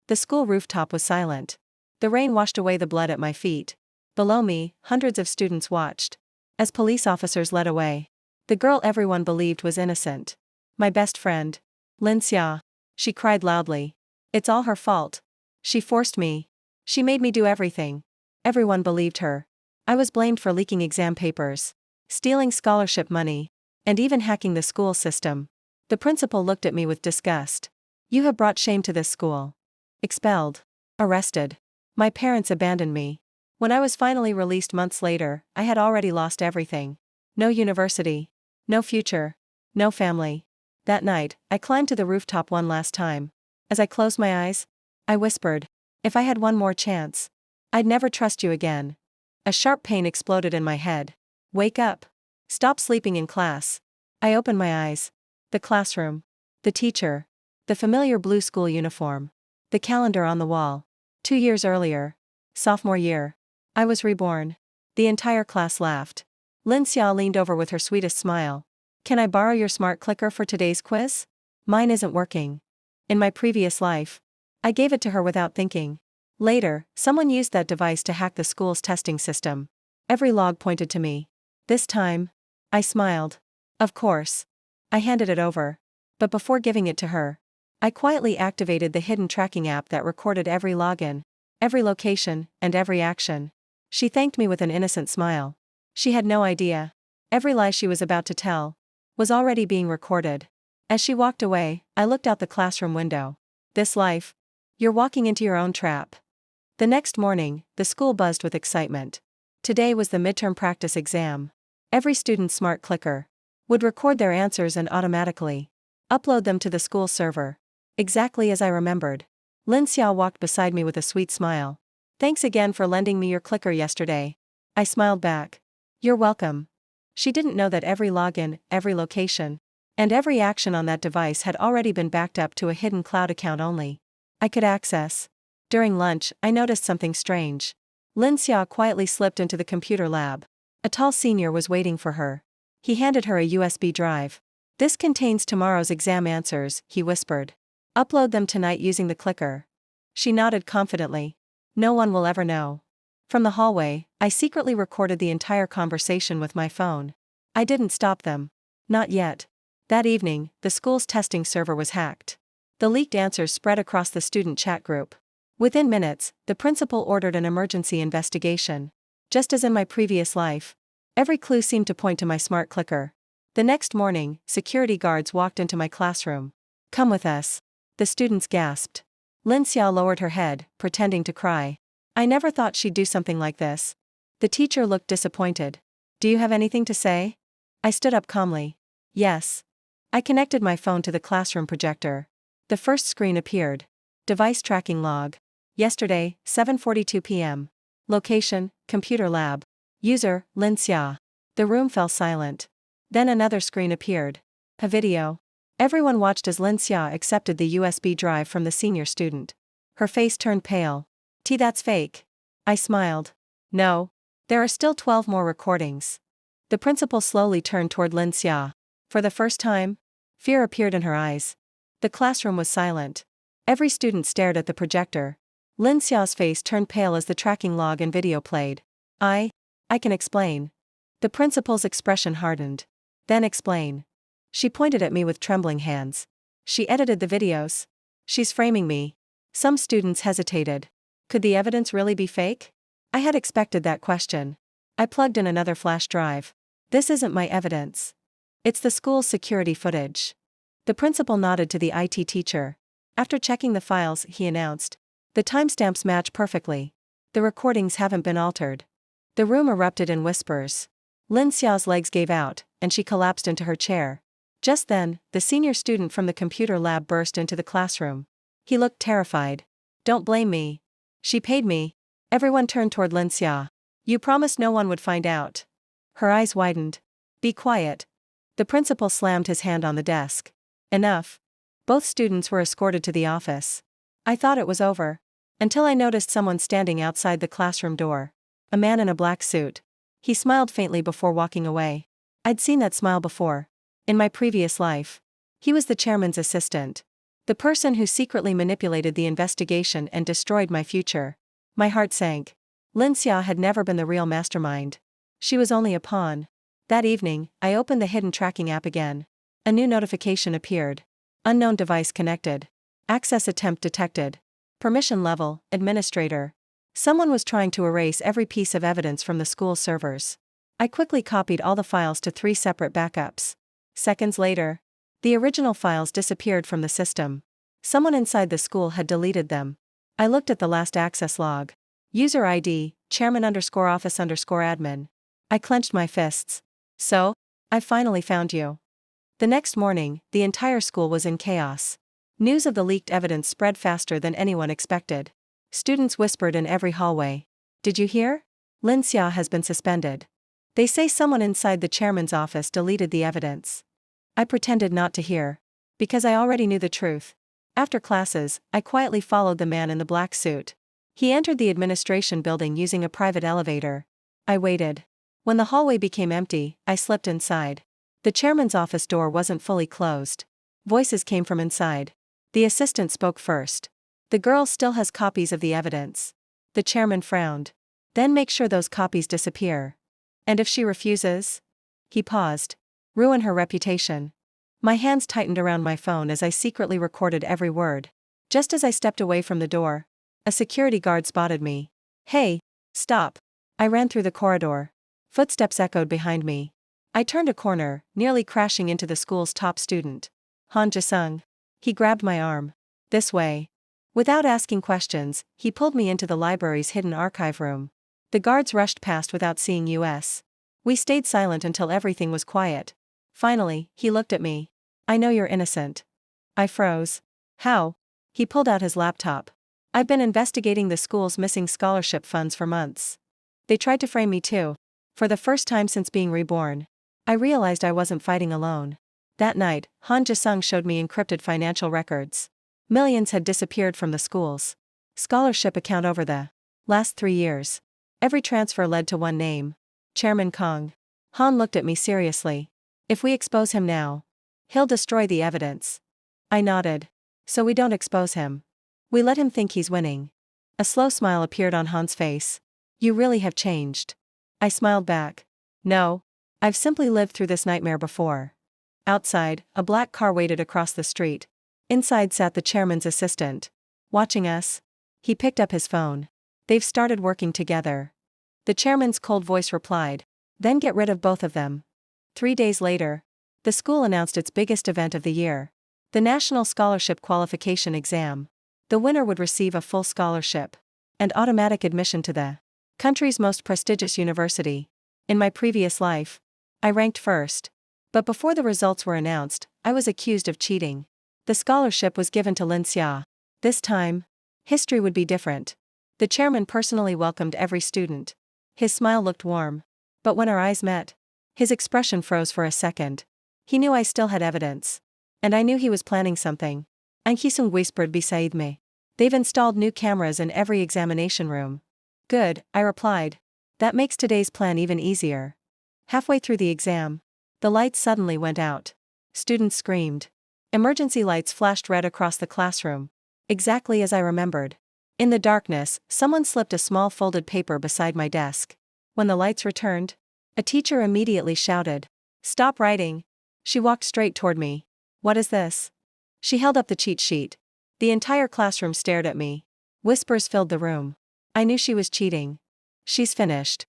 The school rooftop was silent. The rain washed away the blood at my feet. Below me, hundreds of students watched as police officers led away the girl everyone believed was innocent. My best friend. Lin Xia. She cried loudly. It's all her fault. She forced me. She made me do everything. Everyone believed her. I was blamed for leaking exam papers, stealing scholarship money, and even hacking the school system. The principal looked at me with disgust. You have brought shame to this school. Expelled. Arrested. My parents abandoned me. When I was finally released months later, I had already lost everything. No university. No future. No family. That night, I climbed to the rooftop one last time. As I closed my eyes, I whispered, if I had one more chance, I'd never trust you again. A sharp pain exploded in my head. Wake up. Stop sleeping in class. I opened my eyes. The classroom. The teacher. The familiar blue school uniform. The calendar on the wall. 2 years earlier. Sophomore year. I was reborn. The entire class laughed. Lin Xia leaned over with her sweetest smile. Can I borrow your smart clicker for today's quiz? Mine isn't working. In my previous life, I gave it to her without thinking. Later, someone used that device to hack the school's testing system. Every log pointed to me. This time, I smiled. Of course. I handed it over. But before giving it to her, I quietly activated the hidden tracking app that recorded every login, every location, and every action. She thanked me with an innocent smile. She had no idea. Every lie she was about to tell was already being recorded. As she walked away, I looked out the classroom window. This life. You're walking into your own trap. The next morning, the school buzzed with excitement. Today was the midterm practice exam. Every student's smart clicker would record their answers and automatically upload them to the school server. Exactly as I remembered. Lin Xia walked beside me with a sweet smile. Thanks again for lending me your clicker yesterday. I smiled back. You're welcome. She didn't know that every login, every location, and every action on that device had already been backed up to a hidden cloud account only I could access. During lunch, I noticed something strange. Lin Xia quietly slipped into the computer lab. A tall senior was waiting for her. He handed her a USB drive. This contains tomorrow's exam answers, he whispered. Upload them tonight using the clicker. She nodded confidently. No one will ever know. From the hallway, I secretly recorded the entire conversation with my phone. I didn't stop them. Not yet. That evening, the school's testing server was hacked. The leaked answers spread across the student chat group. Within minutes, the principal ordered an emergency investigation. Just as in my previous life, every clue seemed to point to my smart clicker. The next morning, security guards walked into my classroom. Come with us. The students gasped. Lin Xiao lowered her head, pretending to cry. I never thought she'd do something like this. The teacher looked disappointed. Do you have anything to say? I stood up calmly. Yes. I connected my phone to the classroom projector. The first screen appeared. Device tracking log. Yesterday, 7:42 p.m. Location, computer lab. User, Lin Xia. The room fell silent. Then another screen appeared. A video. Everyone watched as Lin Xia accepted the USB drive from the senior student. Her face turned pale. That's fake. I smiled. No. There are still 12 more recordings. The principal slowly turned toward Lin Xia. For the first time, fear appeared in her eyes. The classroom was silent. Every student stared at the projector. Lin Xiao's face turned pale as the tracking log and video played. I can explain. The principal's expression hardened. Then explain. She pointed at me with trembling hands. She edited the videos. She's framing me. Some students hesitated. Could the evidence really be fake? I had expected that question. I plugged in another flash drive. This isn't my evidence. It's the school's security footage. The principal nodded to the IT teacher. After checking the files, he announced. The timestamps match perfectly. The recordings haven't been altered. The room erupted in whispers. Lin Xiao's legs gave out, and she collapsed into her chair. Just then, the senior student from the computer lab burst into the classroom. He looked terrified. Don't blame me. She paid me. Everyone turned toward Lin Xia. You promised no one would find out. Her eyes widened. Be quiet. The principal slammed his hand on the desk. Enough. Both students were escorted to the office. I thought it was over. Until I noticed someone standing outside the classroom door. A man in a black suit. He smiled faintly before walking away. I'd seen that smile before. In my previous life. He was the chairman's assistant. The person who secretly manipulated the investigation and destroyed my future. My heart sank. Lin Xia had never been the real mastermind. She was only a pawn. That evening, I opened the hidden tracking app again. A new notification appeared. Unknown device connected. Access attempt detected. Permission level, administrator. Someone was trying to erase every piece of evidence from the school servers. I quickly copied all the files to 3 separate backups. Seconds later, the original files disappeared from the system. Someone inside the school had deleted them. I looked at the last access log. User ID, chairman_office_admin. I clenched my fists. So, I finally found you. The next morning, the entire school was in chaos. News of the leaked evidence spread faster than anyone expected. Students whispered in every hallway. Did you hear? Lin Xia has been suspended. They say someone inside the chairman's office deleted the evidence. I pretended not to hear. Because I already knew the truth. After classes, I quietly followed the man in the black suit. He entered the administration building using a private elevator. I waited. When the hallway became empty, I slipped inside. The chairman's office door wasn't fully closed. Voices came from inside. The assistant spoke first. The girl still has copies of the evidence. The chairman frowned. Then make sure those copies disappear. And if she refuses? He paused. Ruin her reputation. My hands tightened around my phone as I secretly recorded every word. Just as I stepped away from the door, a security guard spotted me. Hey, stop. I ran through the corridor. Footsteps echoed behind me. I turned a corner, nearly crashing into the school's top student. Han Jisung. He grabbed my arm. This way. Without asking questions, he pulled me into the library's hidden archive room. The guards rushed past without seeing us. We stayed silent until everything was quiet. Finally, he looked at me. I know you're innocent. I froze. How? He pulled out his laptop. I've been investigating the school's missing scholarship funds for months. They tried to frame me too. For the first time since being reborn, I realized I wasn't fighting alone. That night, Han Jisung showed me encrypted financial records. Millions had disappeared from the school's scholarship account over the last 3 years. Every transfer led to one name. Chairman Kong. Han looked at me seriously. If we expose him now, he'll destroy the evidence. I nodded. So we don't expose him. We let him think he's winning. A slow smile appeared on Han's face. You really have changed. I smiled back. No. I've simply lived through this nightmare before. Outside, a black car waited across the street. Inside sat the chairman's assistant. Watching us. He picked up his phone. They've started working together. The chairman's cold voice replied. Then get rid of both of them. 3 days later, the school announced its biggest event of the year. The National Scholarship Qualification Exam. The winner would receive a full scholarship and automatic admission to the country's most prestigious university. In my previous life, I ranked first. But before the results were announced, I was accused of cheating. The scholarship was given to Lin Xia. This time, history would be different. The chairman personally welcomed every student. His smile looked warm. But when our eyes met, his expression froze for a second. He knew I still had evidence. And I knew he was planning something. An Hisung whispered beside me. They've installed new cameras in every examination room. Good, I replied. That makes today's plan even easier. Halfway through the exam, the lights suddenly went out. Students screamed. Emergency lights flashed red across the classroom. Exactly as I remembered. In the darkness, someone slipped a small folded paper beside my desk. When the lights returned, a teacher immediately shouted. Stop writing. She walked straight toward me. What is this? She held up the cheat sheet. The entire classroom stared at me. Whispers filled the room. I knew she was cheating. She's finished.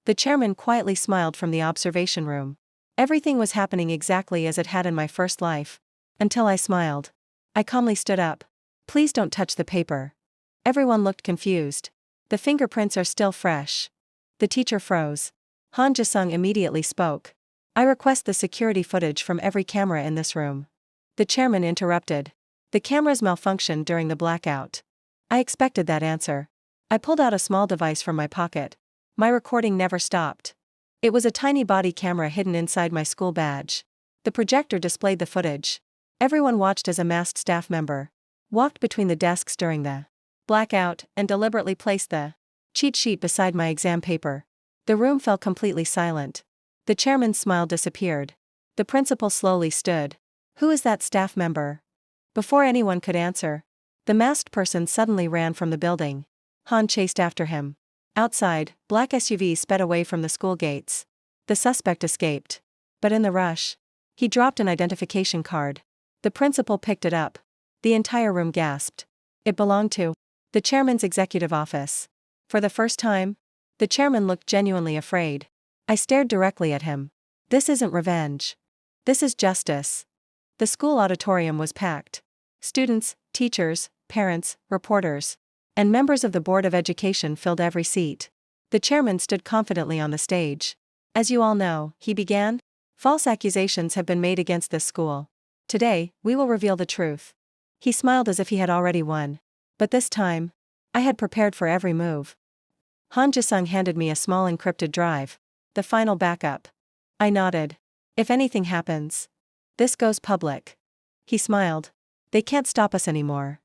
The chairman quietly smiled from the observation room. Everything was happening exactly as it had in my first life. Until I smiled. I calmly stood up. Please don't touch the paper. Everyone looked confused. The fingerprints are still fresh. The teacher froze. Han Jisung immediately spoke. I request the security footage from every camera in this room. The chairman interrupted. The cameras malfunctioned during the blackout. I expected that answer. I pulled out a small device from my pocket. My recording never stopped. It was a tiny body camera hidden inside my school badge. The projector displayed the footage. Everyone watched as a masked staff member walked between the desks during the blackout and deliberately placed the cheat sheet beside my exam paper. The room fell completely silent. The chairman's smile disappeared. The principal slowly stood. Who is that staff member? Before anyone could answer, the masked person suddenly ran from the building. Han chased after him. Outside, black SUVs sped away from the school gates. The suspect escaped. But in the rush, he dropped an identification card. The principal picked it up. The entire room gasped. It belonged to the chairman's executive office. For the first time, the chairman looked genuinely afraid. I stared directly at him. This isn't revenge. This is justice. The school auditorium was packed. Students, teachers, parents, reporters, and members of the Board of Education filled every seat. The chairman stood confidently on the stage. As you all know, he began, false accusations have been made against this school. Today, we will reveal the truth. He smiled as if he had already won. But this time, I had prepared for every move. Han Jisung handed me a small encrypted drive. The final backup. I nodded. If anything happens, this goes public. He smiled. They can't stop us anymore.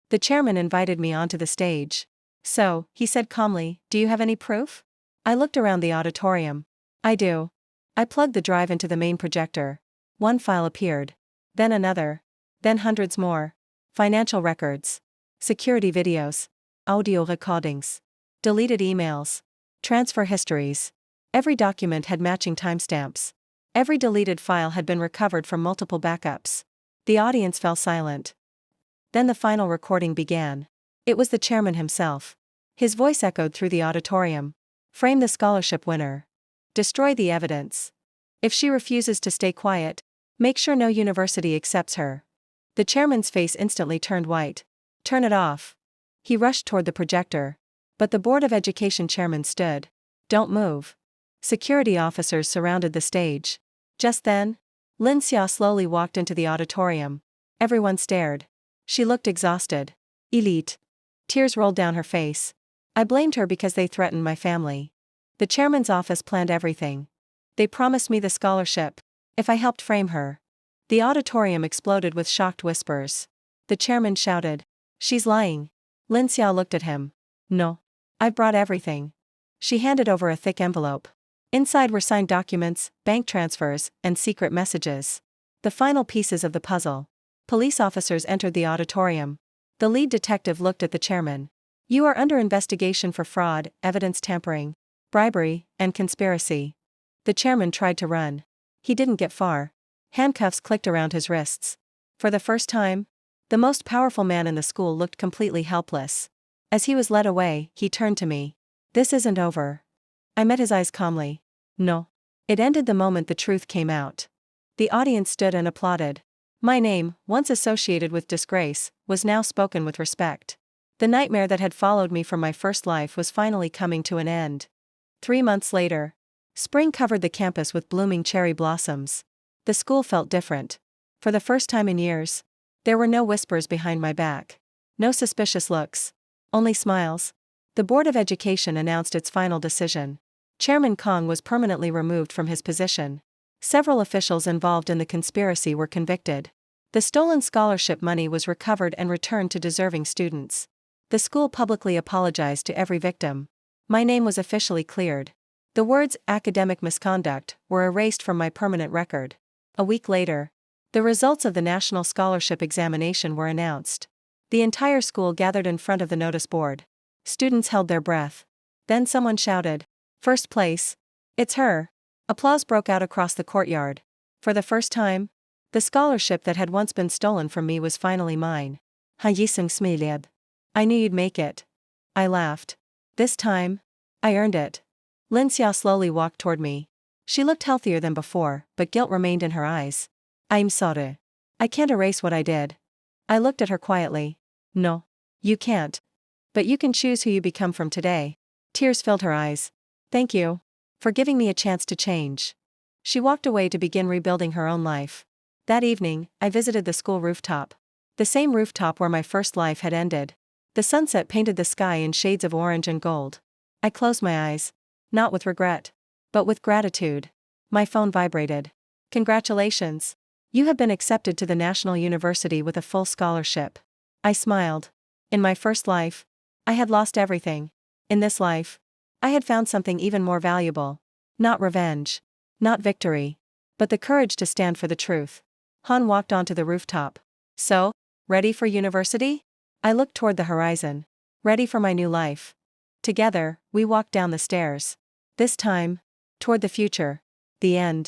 The chairman invited me onto the stage. So, he said calmly, do you have any proof? I looked around the auditorium. I do. I plugged the drive into the main projector. One file appeared. Then another. Then hundreds more. Financial records. Security videos. Audio recordings. Deleted emails. Transfer histories. Every document had matching timestamps. Every deleted file had been recovered from multiple backups. The audience fell silent. Then the final recording began. It was the chairman himself. His voice echoed through the auditorium. Frame the scholarship winner. Destroy the evidence. If she refuses to stay quiet, make sure no university accepts her. The chairman's face instantly turned white. Turn it off. He rushed toward the projector. But the Board of Education chairman stood. Don't move. Security officers surrounded the stage. Just then, Lin Xia slowly walked into the auditorium. Everyone stared. She looked exhausted. Elite. Tears rolled down her face. I blamed her because they threatened my family. The chairman's office planned everything. They promised me the scholarship if I helped frame her. The auditorium exploded with shocked whispers. The chairman shouted, she's lying. Lin Xia looked at him. No. I've brought everything. She handed over a thick envelope. Inside were signed documents, bank transfers, and secret messages. The final pieces of the puzzle. Police officers entered the auditorium. The lead detective looked at the chairman. You are under investigation for fraud, evidence tampering, bribery, and conspiracy. The chairman tried to run. He didn't get far. Handcuffs clicked around his wrists. For the first time, the most powerful man in the school looked completely helpless. As he was led away, he turned to me. This isn't over. I met his eyes calmly. No. It ended the moment the truth came out. The audience stood and applauded. My name, once associated with disgrace, was now spoken with respect. The nightmare that had followed me from my first life was finally coming to an end. 3 months later, spring covered the campus with blooming cherry blossoms. The school felt different. For the first time in years, there were no whispers behind my back. No suspicious looks. Only smiles. The Board of Education announced its final decision. Chairman Kong was permanently removed from his position. Several officials involved in the conspiracy were convicted. The stolen scholarship money was recovered and returned to deserving students. The school publicly apologized to every victim. My name was officially cleared. The words academic misconduct were erased from my permanent record. A week later, the results of the National Scholarship Examination were announced. The entire school gathered in front of the notice board. Students held their breath. Then someone shouted, "First place. It's her." Applause broke out across the courtyard. For the first time, the scholarship that had once been stolen from me was finally mine. Hayisung Smileb. I knew you'd make it. I laughed. This time, I earned it. Lin Xia slowly walked toward me. She looked healthier than before, but guilt remained in her eyes. I'm sorry. I can't erase what I did. I looked at her quietly. No. You can't. But you can choose who you become from today. Tears filled her eyes. Thank you. For giving me a chance to change. She walked away to begin rebuilding her own life. That evening, I visited the school rooftop. The same rooftop where my first life had ended. The sunset painted the sky in shades of orange and gold. I closed my eyes. Not with regret. But with gratitude. My phone vibrated. Congratulations. You have been accepted to the National University with a full scholarship. I smiled. In my first life, I had lost everything. In this life, I had found something even more valuable. Not revenge. Not victory. But the courage to stand for the truth. Han walked onto the rooftop. So, Ready for university? I looked toward the horizon. Ready for my new life. Together, we walked down the stairs. This time, toward the future. The end.